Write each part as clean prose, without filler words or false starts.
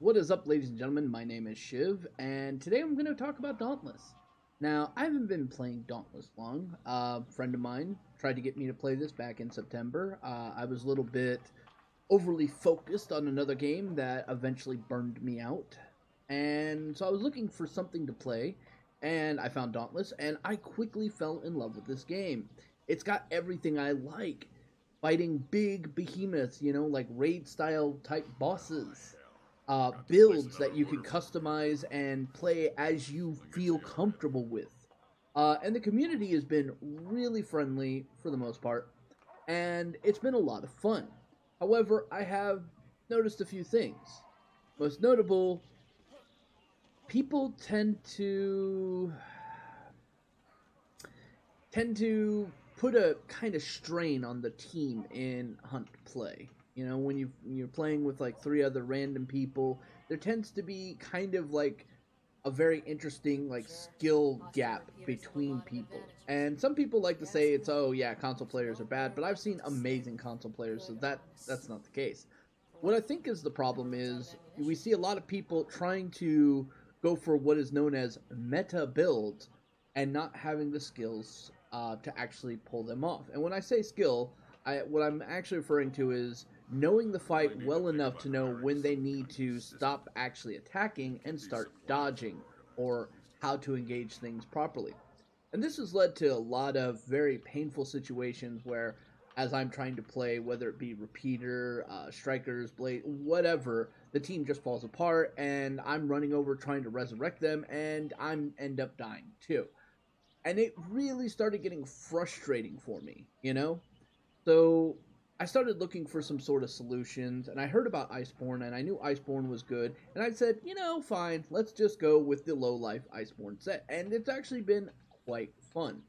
What is up, ladies and gentlemen? My name is Shiv, and today I'm going to talk about Dauntless. Now, I haven't been playing Dauntless long. A friend of mine tried to get me to play this back in September. I was a little bit overly focused on another game that eventually burned me out. And so I was looking for something to play, and I found Dauntless, and I quickly fell in love with this game. It's got everything I like. Fighting big behemoths, like raid style type bosses, builds that you can customize and play as you feel comfortable with. And the community has been really friendly for the most part, and it's been a lot of fun. However, I have noticed a few things. Most notable, people tend to put a kind of strain on the team in hunt play. When you're playing with like three other random people, there tends to be kind of like a very interesting like skill gap between people. And some people like to say it's, oh yeah, console players are bad, but I've seen amazing console players, so that's not the case. What I think is the problem is we see a lot of people trying to go for what is known as meta builds and not having the skills to actually pull them off. And when I say skill, what I'm actually referring to is knowing the fight well enough to know when they need to stop actually attacking and start dodging, or how to engage things properly. And this has led to a lot of very painful situations where, as I'm trying to play, whether it be repeater, strikers, blade, whatever, the team just falls apart, and I'm running over trying to resurrect them, and I'm end up dying too. And it really started getting frustrating for me. So I started looking for some sort of solutions, and I heard about Iceborne, and I knew Iceborne was good, and I said, fine, let's just go with the low life Iceborne set, and it's actually been quite fun.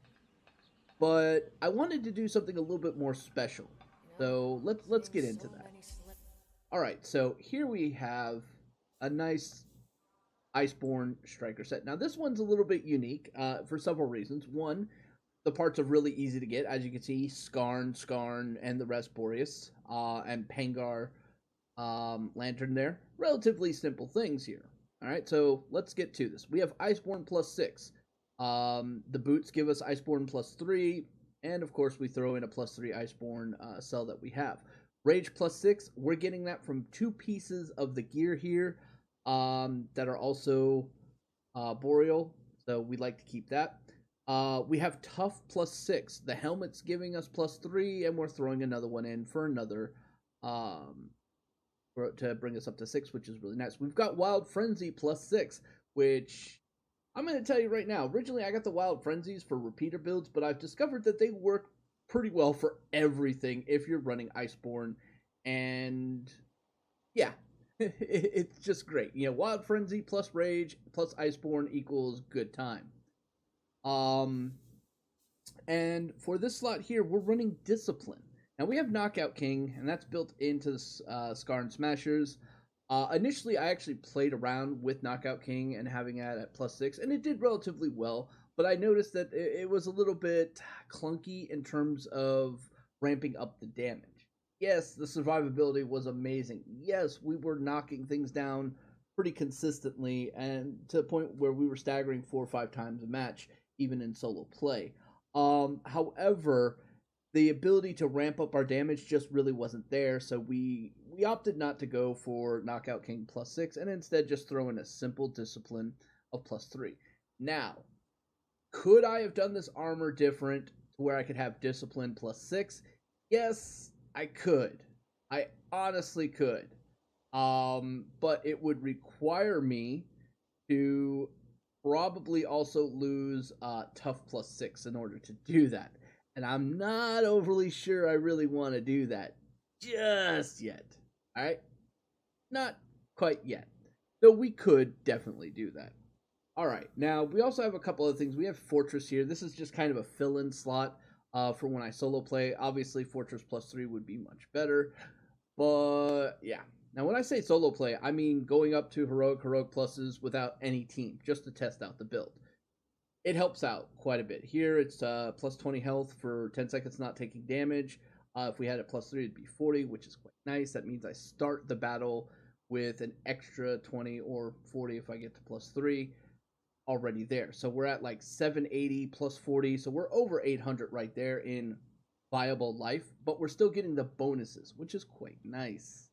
But I wanted to do something a little bit more special, so let's get into that. All right, so here we have a nice Iceborne striker set. Now this one's a little bit unique for several reasons. One, the parts are really easy to get. As you can see, Skarn, and the rest Boreas, and Pangar Lantern there. Relatively simple things here. Alright, so let's get to this. We have Iceborne plus 6. The boots give us Iceborne plus 3, and of course we throw in a plus 3 Iceborne cell that we have. Rage plus 6, we're getting that from 2 pieces of the gear here that are also Boreal, so we like to keep that. We have Tough plus 6. The helmet's giving us plus 3, and we're throwing another one in for another to bring us up to 6, which is really nice. We've got Wild Frenzy plus 6, which I'm going to tell you right now. Originally, I got the Wild Frenzies for repeater builds, but I've discovered that they work pretty well for everything if you're running Iceborne, and yeah, it's just great. Wild Frenzy plus Rage plus Iceborne equals good time. And for this slot here, we're running Discipline. Now we have Knockout King, and that's built into the Scar and Smashers. Initially, I actually played around with Knockout King and having that at plus 6, and it did relatively well, but I noticed that it was a little bit clunky in terms of ramping up the damage. Yes, the survivability was amazing. Yes, we were knocking things down pretty consistently, and to the point where we were staggering 4 or 5 times a match, even in solo play. However, the ability to ramp up our damage just really wasn't there, so we opted not to go for Knockout King plus 6, and instead just throw in a simple Discipline of plus 3. Now, could I have done this armor different to where I could have Discipline plus 6? Yes, I could. I honestly could. But it would require me to probably also lose Tough plus 6 in order to do that. And I'm not overly sure I really want to do that just yet. Alright? Not quite yet. Though we could definitely do that. Alright, now we also have a couple other things. We have Fortress here. This is just kind of a fill-in slot for when I solo play. Obviously, Fortress plus 3 would be much better. But, yeah. Now, when I say solo play, I mean going up to heroic pluses without any team, just to test out the build. It helps out quite a bit. Here, it's plus 20 health for 10 seconds not taking damage. If we had it plus 3, it'd be 40, which is quite nice. That means I start the battle with an extra 20 or 40 if I get to +3 already there. So we're at like 780 +40. So we're over 800 right there in viable life, but we're still getting the bonuses, which is quite nice.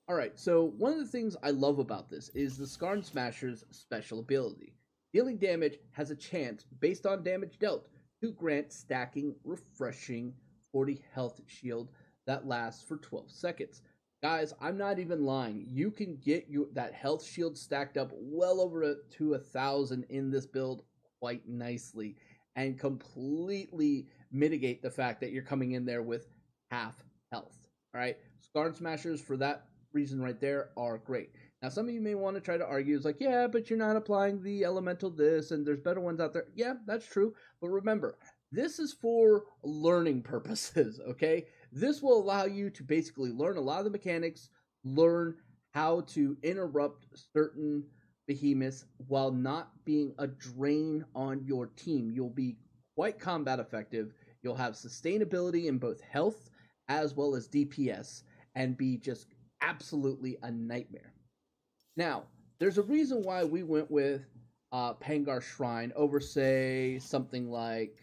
All right, so one of the things I love about this is the Skarn Smasher's special ability. Dealing damage has a chance, based on damage dealt, to grant stacking, refreshing 40 health shield that lasts for 12 seconds. Guys, I'm not even lying. You can get that health shield stacked up well over to 1,000 in this build quite nicely and completely mitigate the fact that you're coming in there with half health. All right, Skarn Smashers for that reason right there are great. Now, some of you may want to try to argue, it's like, yeah, but you're not applying the elemental this, and there's better ones out there. Yeah, that's true. But remember, this is for learning purposes, okay? This will allow you to basically learn a lot of the mechanics, learn how to interrupt certain behemoths while not being a drain on your team. You'll be quite combat effective. You'll have sustainability in both health as well as DPS and be just absolutely a nightmare. Now, there's a reason why we went with Pangar Shrine over, say, something like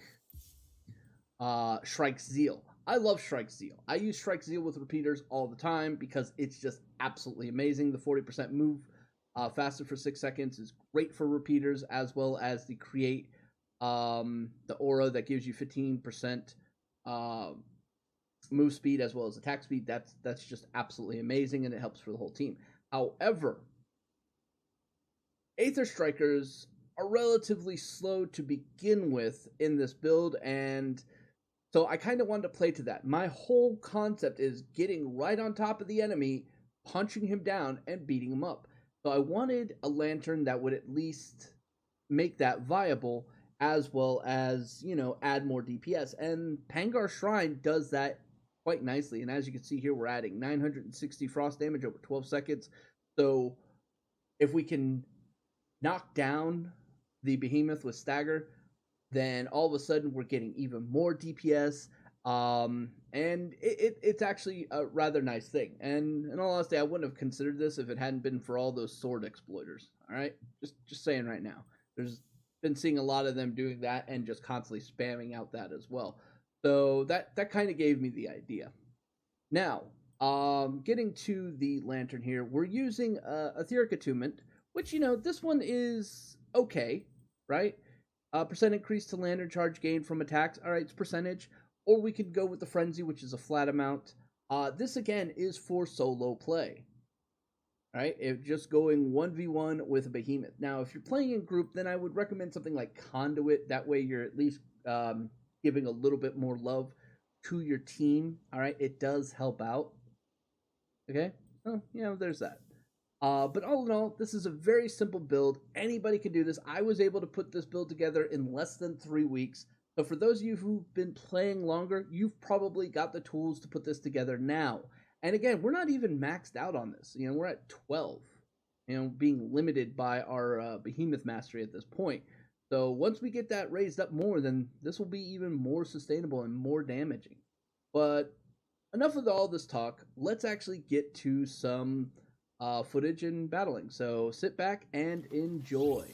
Shrike's Zeal. I love Shrike's Zeal. I use Shrike's Zeal with repeaters all the time because it's just absolutely amazing. The 40% move faster for 6 seconds is great for repeaters, as well as the create the aura that gives you 15% move speed as well as attack speed. That's just absolutely amazing, and it helps for the whole team. However, Aether Strikers are relatively slow to begin with in this build, and so I kind of wanted to play to that. My whole concept is getting right on top of the enemy, punching him down, and beating him up. So I wanted a lantern that would at least make that viable, as well as, you know, add more DPS. And Pangar Shrine does that quite nicely. And as you can see here, we're adding 960 frost damage over 12 seconds. So if we can knock down the behemoth with stagger, then all of a sudden we're getting even more DPS, and it's actually a rather nice thing. And in all honesty, I wouldn't have considered this if it hadn't been for all those sword exploiters. All right, just saying right now. There's been seeing a lot of them doing that and just constantly spamming out that as well. So that kind of gave me the idea. Now, getting to the lantern here, we're using Etheric Attunement, which, you know, this one is okay, right? Percent increase to lantern charge gain from attacks. All right, it's percentage. Or we could go with the Frenzy, which is a flat amount. This, again, is for solo play. All right, if just going 1v1 with a behemoth. Now, if you're playing in group, then I would recommend something like Conduit. That way you're at least giving a little bit more love to your team. All right, it does help out. Okay, oh, you know, there's that. But all in all, this is a very simple build. Anybody can do this. I was able to put this build together in less than 3 weeks. So for those of you who've been playing longer, you've probably got the tools to put this together now. And again, we're not even maxed out on this. You know, we're at 12, you know, being limited by our Behemoth Mastery at this point. So once we get that raised up more, then this will be even more sustainable and more damaging. But enough of all this talk. Let's actually get to some footage and battling. So sit back and enjoy.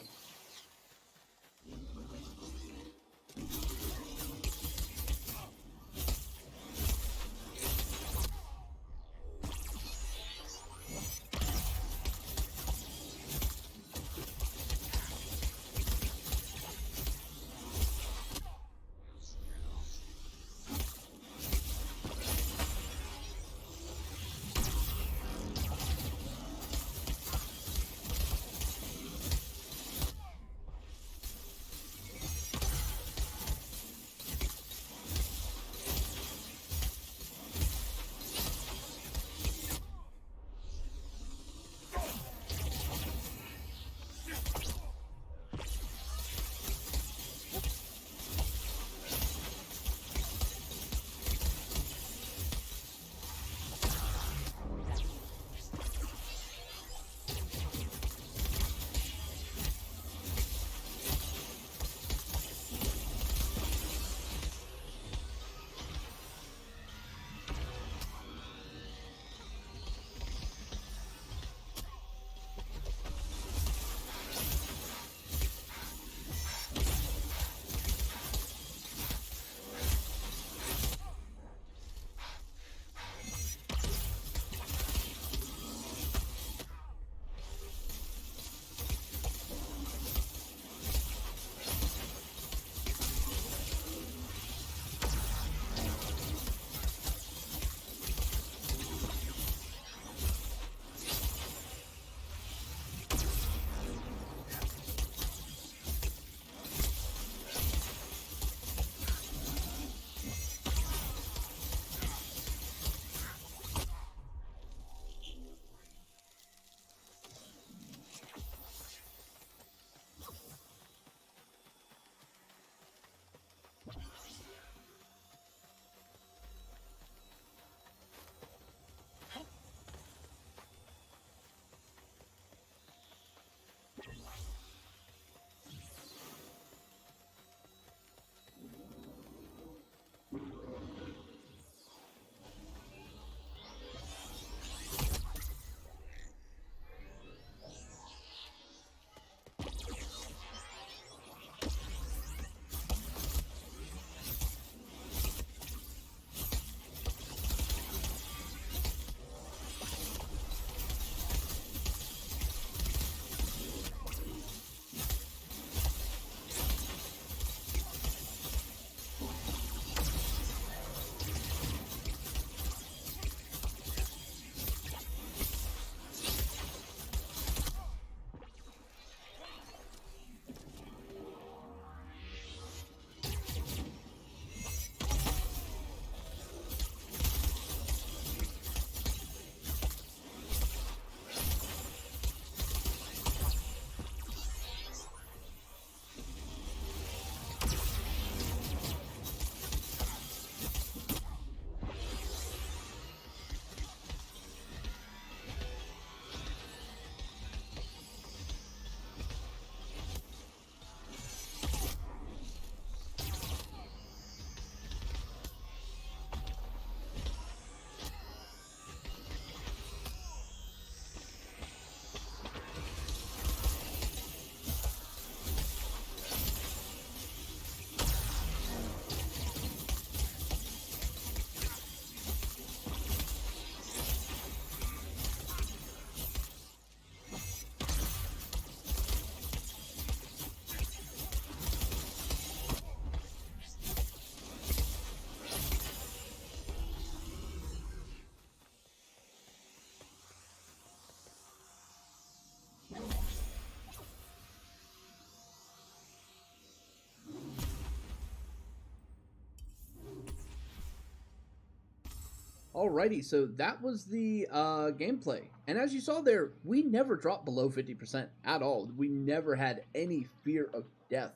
Alrighty, so that was the gameplay. And as you saw there, we never dropped below 50% at all. We never had any fear of death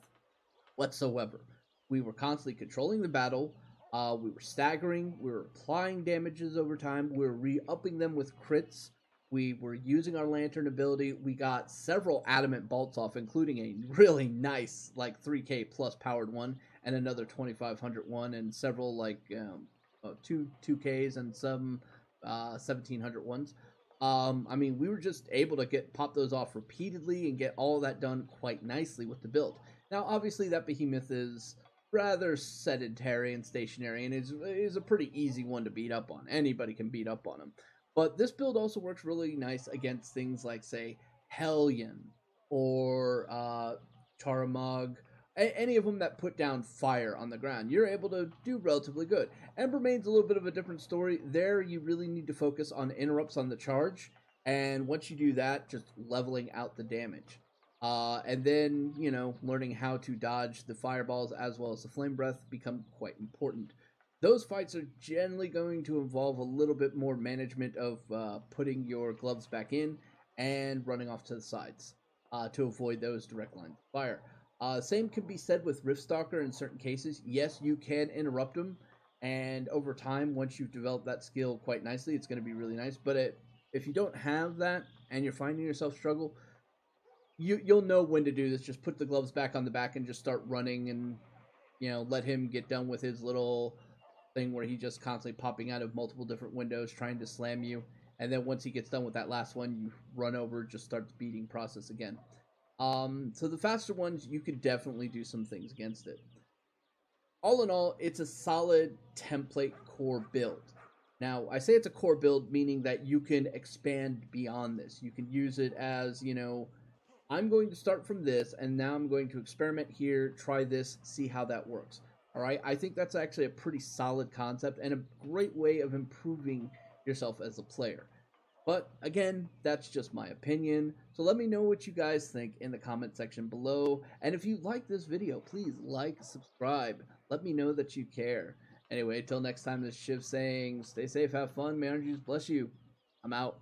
whatsoever. We were constantly controlling the battle. We were staggering. We were applying damages over time. We were re-upping them with crits. We were using our lantern ability. We got several adamant bolts off, including a really nice, like 3K plus powered one, and another 2500 one, and several like 2Ks and some 1700 ones. I mean, we were just able to pop those off repeatedly and get all that done quite nicely with the build. Now, obviously, that behemoth is rather sedentary and stationary, and is a pretty easy one to beat up on. Anybody can beat up on him. But this build also works really nice against things like, say, Hellion or Charamog, any of them that put down fire on the ground. You're able to do relatively good. Embermane's a little bit of a different story. There, you really need to focus on interrupts on the charge, and once you do that, just leveling out the damage. And then, you know, learning how to dodge the fireballs as well as the flame breath become quite important. Those fights are generally going to involve a little bit more management of putting your gloves back in and running off to the sides to avoid those direct lines of fire. Same can be said with Riftstalker in certain cases. Yes, you can interrupt them, and over time, once you've developed that skill quite nicely, it's going to be really nice. But if you don't have that and you're finding yourself struggle, you'll know when to do this. Just put the gloves back on the back and just start running, and you know, let him get done with his little thing where he's just constantly popping out of multiple different windows trying to slam you. And then once he gets done with that last one, you run over, just start the beating process again. So the faster ones, you could definitely do some things against it. All in all, it's a solid template core build. Now, I say it's a core build, meaning that you can expand beyond this. You can use it as, you know, I'm going to start from this, and now I'm going to experiment here, try this, see how that works. All right, I think that's actually a pretty solid concept and a great way of improving yourself as a player. But again, that's just my opinion. So let me know what you guys think in the comment section below. And if you like this video, please like, subscribe. Let me know that you care. Anyway, till next time, this is Shiv saying, stay safe, have fun, may energies bless you. I'm out.